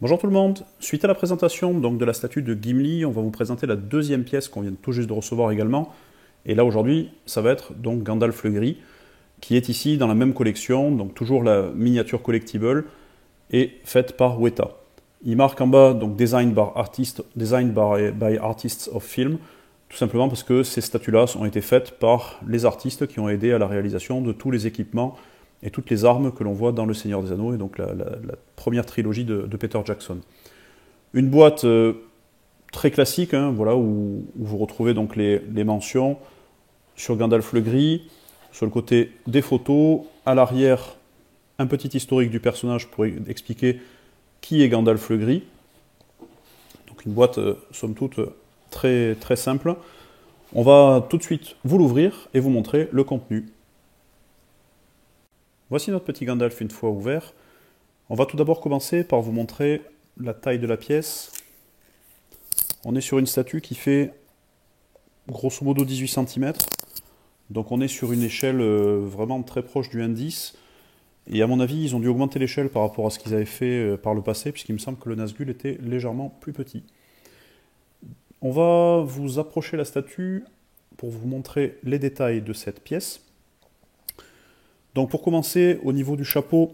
Bonjour tout le monde, suite à la présentation donc, de la statue de Gimli, on va vous présenter la deuxième pièce qu'on vient tout juste de recevoir également. Et là aujourd'hui, ça va être donc Gandalf le Gris, qui est ici dans la même collection, donc toujours la miniature collectible, et faite par Weta. Il marque en bas donc Designed by Artists of Film, tout simplement parce que ces statues-là ont été faites par les artistes qui ont aidé à la réalisation de tous les équipements et toutes les armes que l'on voit dans Le Seigneur des Anneaux, et donc la première trilogie de Peter Jackson. Une boîte très classique, hein, voilà, où vous retrouvez donc les mentions sur Gandalf le Gris, sur le côté des photos, à l'arrière un petit historique du personnage pour expliquer qui est Gandalf le Gris. Donc une boîte, somme toute, très, très simple. On va tout de suite vous l'ouvrir et vous montrer le contenu. Voici notre petit Gandalf une fois ouvert. On va tout d'abord commencer par vous montrer la taille de la pièce. On est sur une statue qui fait grosso modo 18 cm. Donc on est sur une échelle vraiment très proche du indice. Et à mon avis, ils ont dû augmenter l'échelle par rapport à ce qu'ils avaient fait par le passé, puisqu'il me semble que le Nazgûl était légèrement plus petit. On va vous approcher la statue pour vous montrer les détails de cette pièce. Donc pour commencer, au niveau du chapeau,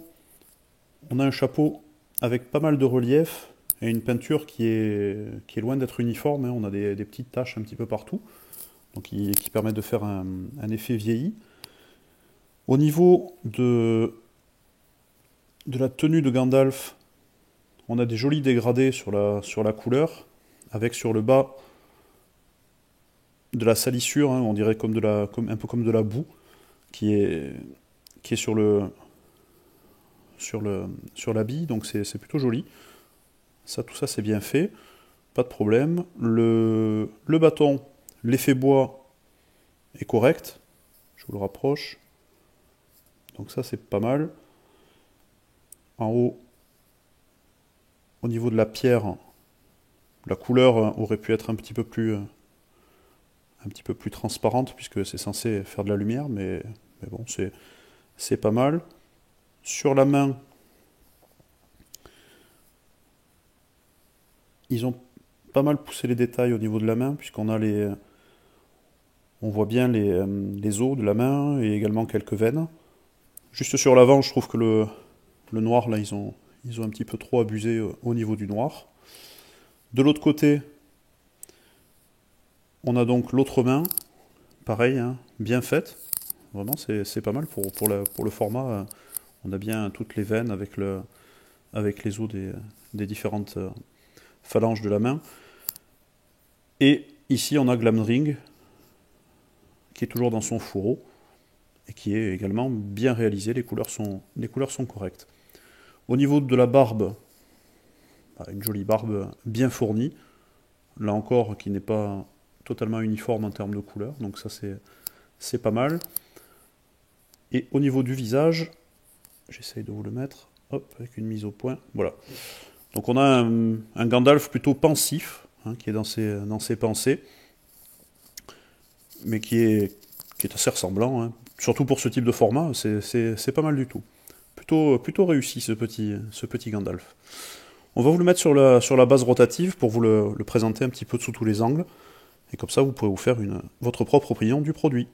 on a un chapeau avec pas mal de relief et une peinture qui est loin d'être uniforme. On a des petites taches un petit peu partout, donc qui permettent de faire un effet vieilli. Au niveau de la tenue de Gandalf, on a des jolis dégradés sur la couleur, avec sur le bas de la salissure, on dirait un peu comme de la boue, qui est sur l'habit, donc c'est plutôt joli. Tout ça c'est bien fait, pas de problème. Le bâton, l'effet bois est correct, je vous le rapproche, donc ça c'est pas mal. En haut, au niveau de la pierre, la couleur aurait pu être un petit peu plus transparente, puisque c'est censé faire de la lumière, mais bon, c'est pas mal. Sur la main, ils ont pas mal poussé les détails au niveau de la main, puisqu'on a on voit bien les os de la main et également quelques veines. Juste sur l'avant, je trouve que le noir, là, ils ont un petit peu trop abusé au niveau du noir. De l'autre côté, on a donc l'autre main, pareil, hein, bien faite. Vraiment, c'est pas mal pour le format. On a bien toutes les veines avec les os des différentes phalanges de la main. Et ici, on a Glamdring, qui est toujours dans son fourreau, et qui est également bien réalisé. Les couleurs sont correctes. Au niveau de la barbe, une jolie barbe bien fournie. Là encore, qui n'est pas totalement uniforme en termes de couleur, donc ça c'est pas mal. Et au niveau du visage, j'essaye de vous le mettre, hop, avec une mise au point, voilà. Donc on a un Gandalf plutôt pensif, hein, qui est dans ses pensées, mais qui est assez ressemblant, hein. Surtout pour ce type de format, c'est pas mal du tout. Plutôt réussi ce petit Gandalf. On va vous le mettre sur la base rotative pour vous le présenter un petit peu sous tous les angles, et comme ça vous pouvez vous faire votre propre opinion du produit.